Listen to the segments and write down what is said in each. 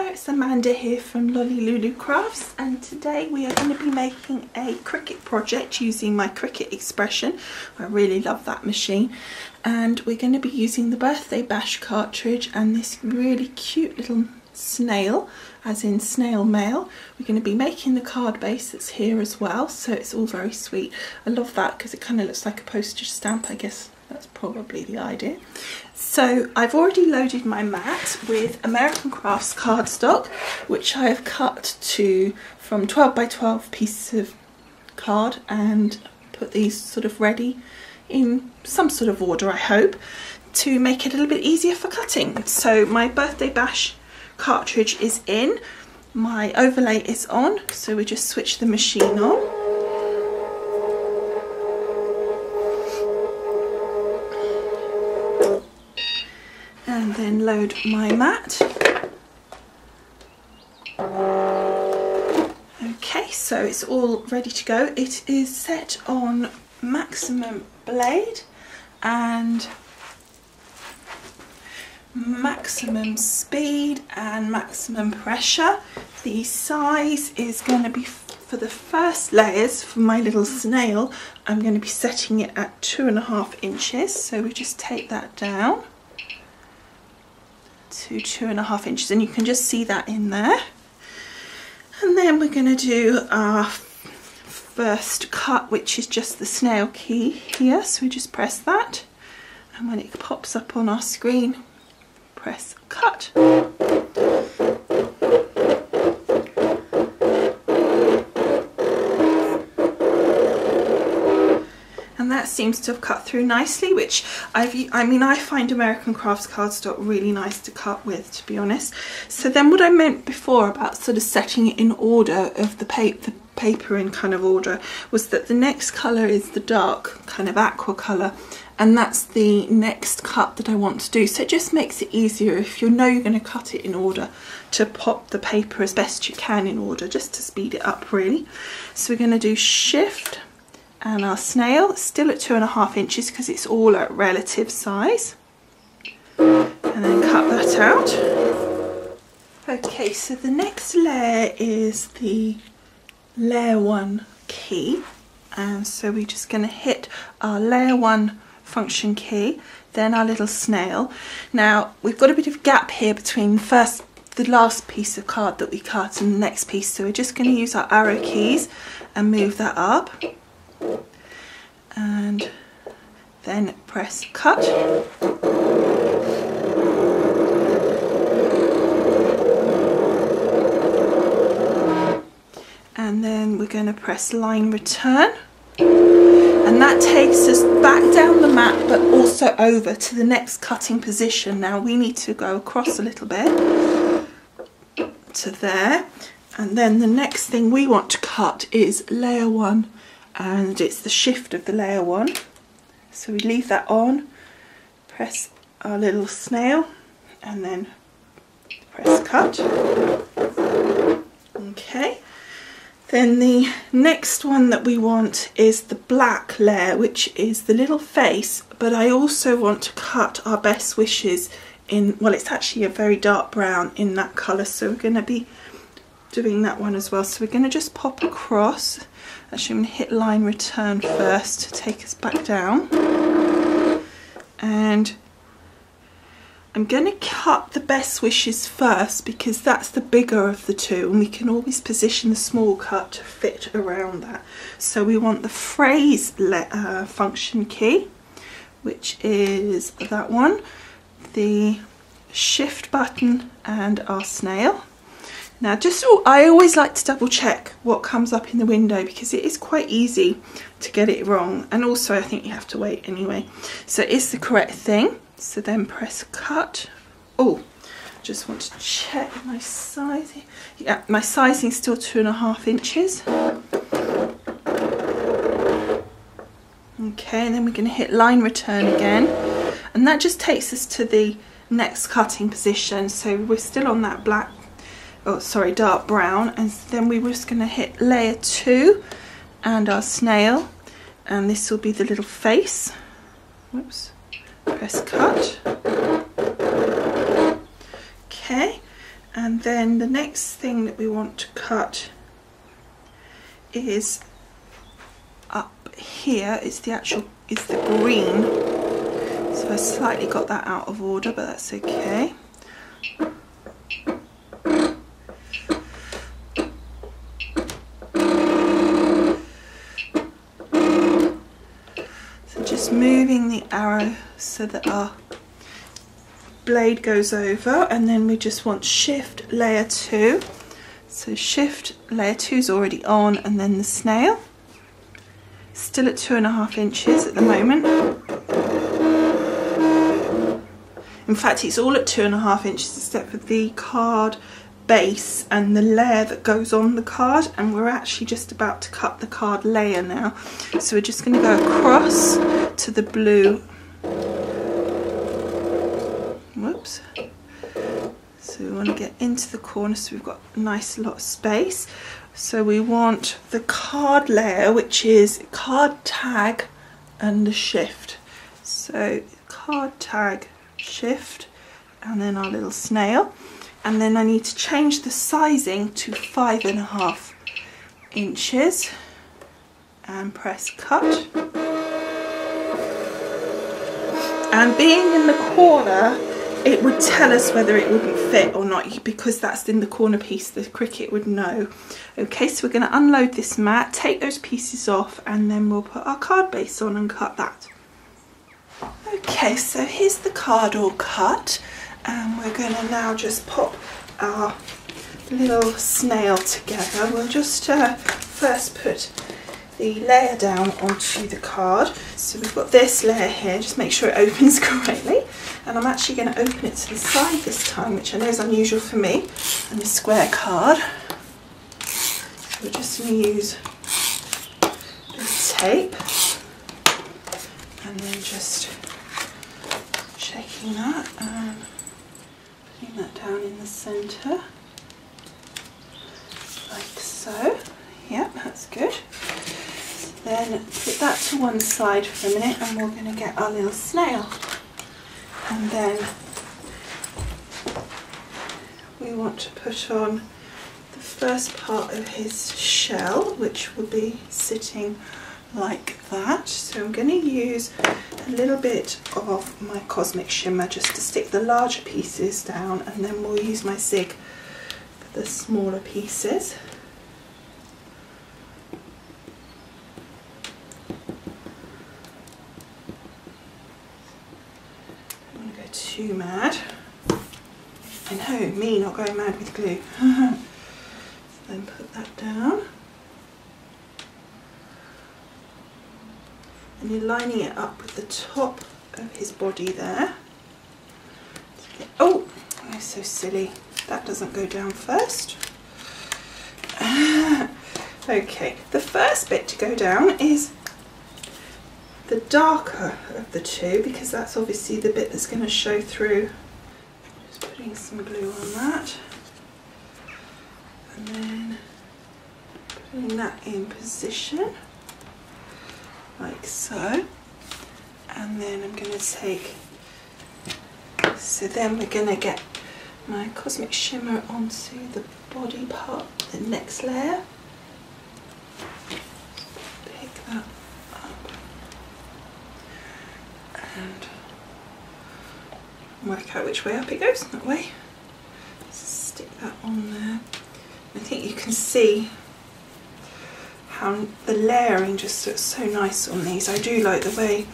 it's Amanda here from Lolli Lulu Crafts, and today we are going to be making a Cricut project using my Cricut expression. I really love that machine, and we're going to be using the Birthday Bash cartridge and this really cute little snail, as in snail mail. We're going to be making the card base that's here as well, so it's all very sweet. I love that because it kind of looks like a postage stamp. I guess that's probably the idea. So I've already loaded my mat with American Crafts cardstock, which I have cut from 12 by 12 pieces of card and put these sort of ready in some sort of order, I hope, to make it a little bit easier for cutting. So my Birthday Bash cartridge is in, my overlay is on, so we just switch the machine on. And then load my mat. Okay, so it's all ready to go. It is set on maximum blade and maximum speed and maximum pressure. The size is going to be, for the first layers for my little snail, I'm going to be setting it at 2.5 inches. So we just take that down to 2.5 inches, and you can just see that in there. And then we're going to do our first cut, which is just the snail key here. So we just press that, and when it pops up on our screen, press cut. And that seems to have cut through nicely, which I find American Crafts cardstock really nice to cut with, to be honest. So then what I meant before about sort of setting it in order of the paper in kind of order was that the next colour is the dark kind of aqua colour, and that's the next cut that I want to do. So it just makes it easier if you know you're going to cut it in order to pop the paper as best you can in order, just to speed it up really. So we're going to do shift and our snail, still at 2.5 inches because it's all at relative size, and then cut that out. Okay, so the next layer is the layer 1 key, and so we're just going to hit our layer 1 function key, then our little snail. Now we've got a bit of gap here between the last piece of card that we cut and the next piece, so we're just going to use our arrow keys and move that up, and then press cut. And then we're going to press line return, and that takes us back down the mat but also over to the next cutting position. Now we need to go across a little bit to there, and then the next thing we want to cut is layer 1, and it's the shift of the layer 1. So we leave that on, press our little snail, and then press cut. Okay. Then the next one that we want is the black layer, which is the little face, but I also want to cut our best wishes in, well, it's actually a very dark brown in that colour, so we're going to be doing that one as well. So we're going to just pop across. Actually, I'm going to hit line return first to take us back down, and I'm going to cut the best wishes first because that's the bigger of the two, and we can always position the small cut to fit around that. So we want the phrase function key, which is that one, the shift button, and our snail. Now I always like to double check what comes up in the window because it is quite easy to get it wrong, and also I think you have to wait anyway. So it's the correct thing. So then press cut. Oh, just want to check my sizing. Yeah, my sizing is still 2.5 inches. Okay, and then we're going to hit line return again, and that just takes us to the next cutting position. So we're still on that dark brown, and then we were just going to hit layer 2 and our snail, and this will be the little face. Whoops. Press cut. Okay, and then the next thing that we want to cut is up here. It's the green. So I slightly got that out of order, but that's okay. So just moving the arrow so that our blade goes over, and then we just want shift layer 2. So shift layer 2 is already on, and then the snail. Still at 2.5 inches at the moment. In fact, it's all at 2.5 inches except for the card base and the layer that goes on the card, and we're actually just about to cut the card layer now. So we're just going to go across to the blue. Whoops. So we want to get into the corner so we've got a nice lot of space. So we want the card layer, which is card tag and the shift. So card tag, shift, and then our little snail. And then I need to change the sizing to 5.5 inches and press cut. And being in the corner, it would tell us whether it wouldn't fit or not, because that's in the corner piece, the Cricut would know. Okay, so we're going to unload this mat, take those pieces off, and then we'll put our card base on and cut that. Okay, so here's the card all cut, and we're going to now just pop our little snail together. We'll just first put the layer down onto the card. So we've got this layer here, just make sure it opens correctly. And I'm actually going to open it to the side this time, which I know is unusual for me, and a square card. So we're just going to use this tape, and then just checking that and putting that down in the centre, like so. Yep, that's good. Then put that to one side for a minute, and we're going to get our little snail. And then we want to put on the first part of his shell, which will be sitting like that. So I'm going to use a little bit of my Cosmic Shimmer just to stick the larger pieces down, and then we'll use my zig for the smaller pieces. Too mad. I know, me not going mad with glue. Then put that down. And you're lining it up with the top of his body there. Oh, I'm so silly. That doesn't go down first. Okay, the first bit to go down is the darker of the two, because that's obviously the bit that's going to show through. Just putting some glue on that, and then putting that in position like so, and then I'm going to take, so then we're going to get my Cosmic Shimmer onto the body part, the next layer. Pick that and work out which way up it goes, that way. Stick that on there. I think you can see how the layering just looks so nice on these. I do like the way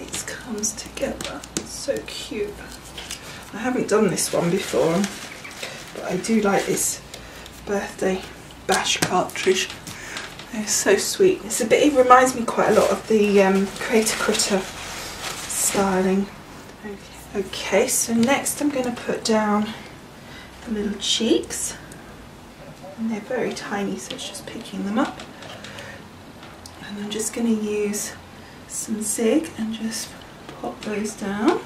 it comes together. It's so cute. I haven't done this one before, but I do like this birthday bash cartridge. It's so sweet. It's a bit, it reminds me quite a lot of the Creator Critter styling. Okay, so next I'm going to put down the little cheeks, and they're very tiny, so it's just picking them up. And I'm just going to use some zig and just pop those down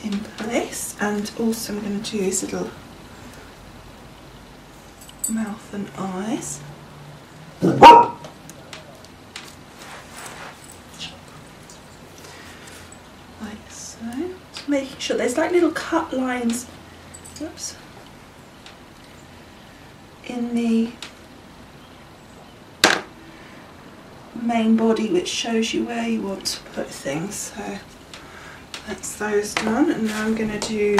in place. And also I'm going to do his little mouth and eyes. Like so. just making sure there's like little cut lines, oops, in the main body which shows you where you want to put things. So that's those done, and now I'm going to do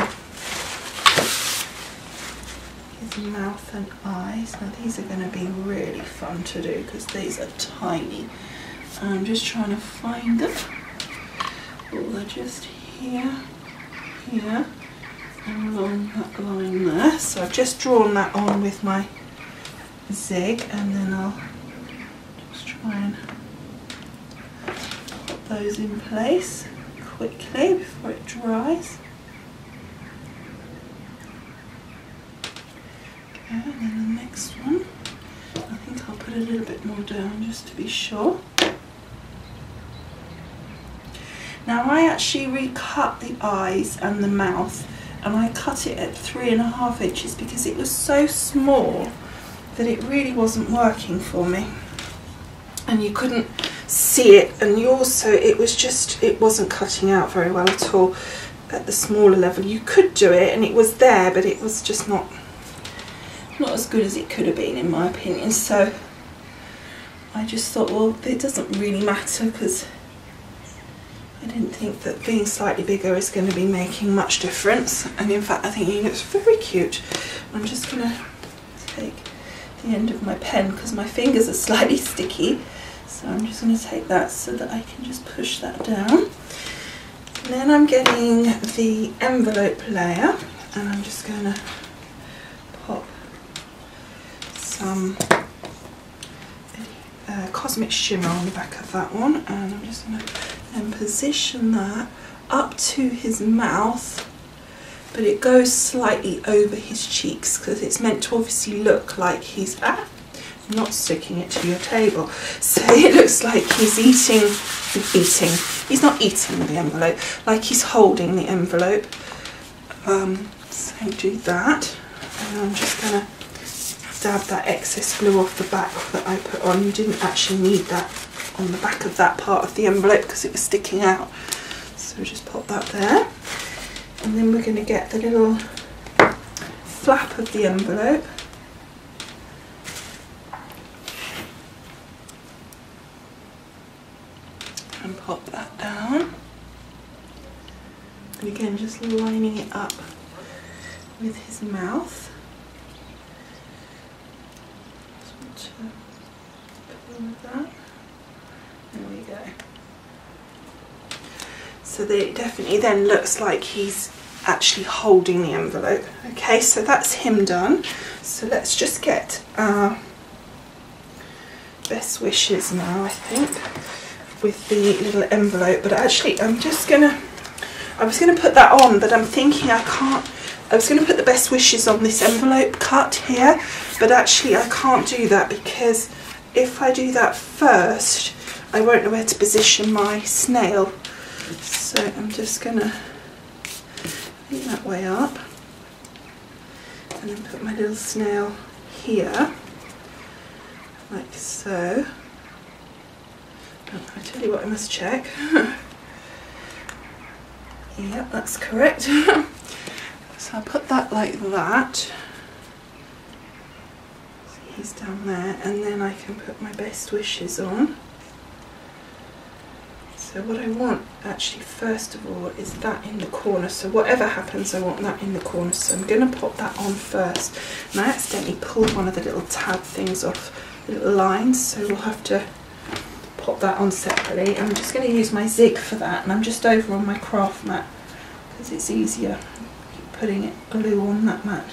his mouth and eyes. Now these are going to be really fun to do because these are tiny. I'm just trying to find them. Oh, they're just here, here, and along that line there. So I've just drawn that on with my zig, and then I'll just try and put those in place quickly before it dries. Okay, and then the next one, I think I'll put a little bit more down just to be sure. Now I actually recut the eyes and the mouth, and I cut it at 3.5 inches because it was so small that it really wasn't working for me, and you couldn't see it, and you also, it wasn't cutting out very well at all at the smaller level. You could do it and it was there, but it was just not as good as it could have been in my opinion. So I just thought, well, it doesn't really matter because I didn't think that being slightly bigger is going to be making much difference, and in fact I think he looks very cute. I'm just going to take the end of my pen because my fingers are slightly sticky, so I'm just going to take that so that I can just push that down. And then I'm getting the envelope layer, and I'm just going to pop some cosmic shimmer on the back of that one, and I'm just going to then position that up to his mouth, but it goes slightly over his cheeks because it's meant to obviously look like he's not sticking it to your table, so it looks like he's eating, he's not eating the envelope, like he's holding the envelope. So do that, and I'm just going to dab that excess glue off the back that I put on. You didn't actually need that on the back of that part of the envelope because it was sticking out, so just pop that there. And then we're going to get the little flap of the envelope, and pop that down, and again just lining it up with his mouth. Just want to pull that. There we go. So that it definitely then looks like he's actually holding the envelope. Okay, so that's him done. So let's just get our best wishes now, I think, with the little envelope. But actually I was gonna put that on, but I'm thinking I was going to put the best wishes on this envelope cut here, but actually I can't do that because if I do that first I won't know where to position my snail. So I'm just going to put that way up and then put my little snail here, like so. I tell you what, I must check. Yep, that's correct. So I'll put that like that. So he's down there, and then I can put my best wishes on. So what I want actually first of all is that in the corner. So whatever happens, I want that in the corner. So I'm going to pop that on first. And I accidentally pulled one of the little tab things off, the little lines, so we'll have to pop that on separately. I'm just going to use my zig for that, and I'm just over on my craft mat because it's easier putting it glue on that mat.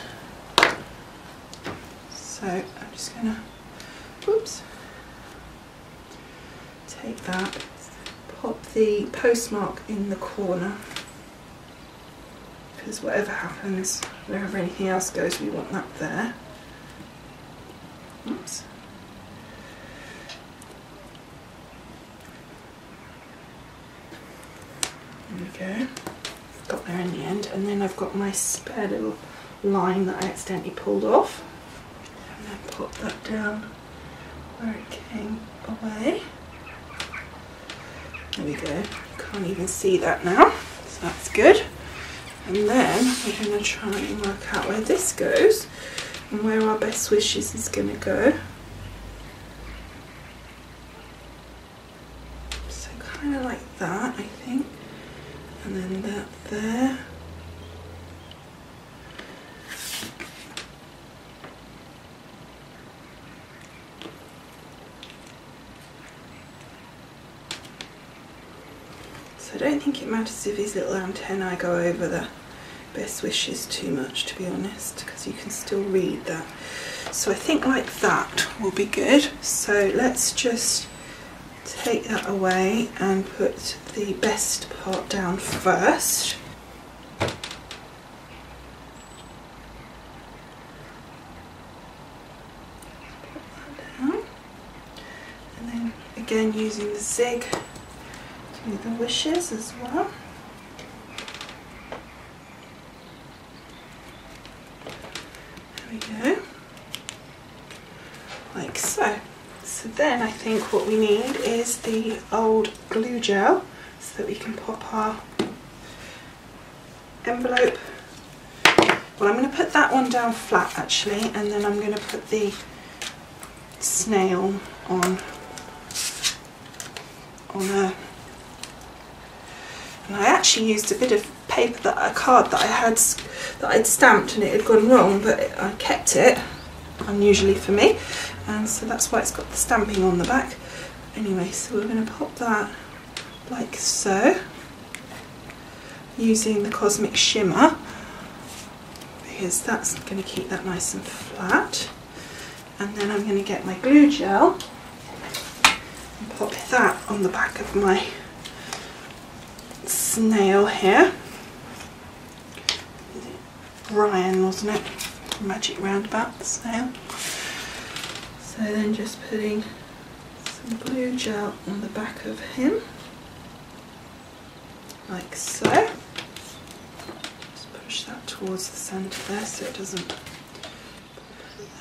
So I'm just going to, whoops, take that, pop the postmark in the corner, because whatever happens, wherever anything else goes, we want that there. Oops. There we go. Got there in the end, and then I've got my spare little line that I accidentally pulled off, and then pop that down where it came away. There we go. Can't even see that now, so that's good. And then we're going to try and work out where this goes and where our best wishes is going to go. So kind of like that, I think. And then that there. I don't think it matters if his little antennae go over the best wishes too much, to be honest, because you can still read that. So I think like that will be good. So let's just take that away and put the best part down first. Put that down. And then again using the zig, the wishes as well. There we go. Like so. So then I think what we need is the old glue gel so that we can pop our envelope. Well, I'm going to put that one down flat actually, and then I'm going to put the snail on a. And I actually used a bit of paper, a card that I'd stamped, and it had gone wrong, but I kept it, unusually for me, and so that's why it's got the stamping on the back. Anyway, so we're going to pop that like so, using the Cosmic Shimmer, because that's going to keep that nice and flat. And then I'm going to get my glue gel and pop that on the back of my snail here. Ryan, wasn't it? Magic Roundabout, the snail. So then just putting some glue gel on the back of him, like so. Just push that towards the centre there so it doesn't.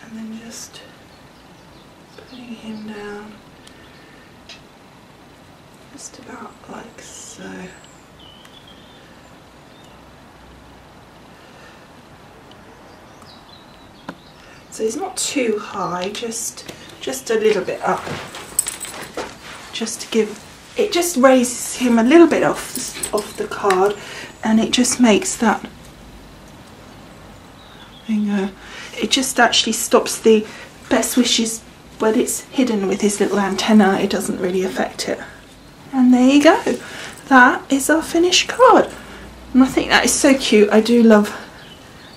And then just putting him down just about like so. So it's not too high, just a little bit up, just to give, it just raises him a little bit off the card, and it just makes that, there you go, it just actually stops the best wishes when it's hidden with his little antenna. It doesn't really affect it. And there you go, that is our finished card, and I think that is so cute. I do love,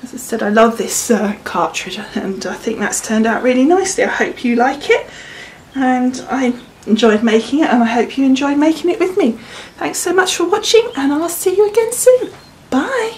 as I said, I love this cartridge, and I think that's turned out really nicely. I hope you like it, and I enjoyed making it, and I hope you enjoyed making it with me. Thanks so much for watching, and I'll see you again soon. Bye!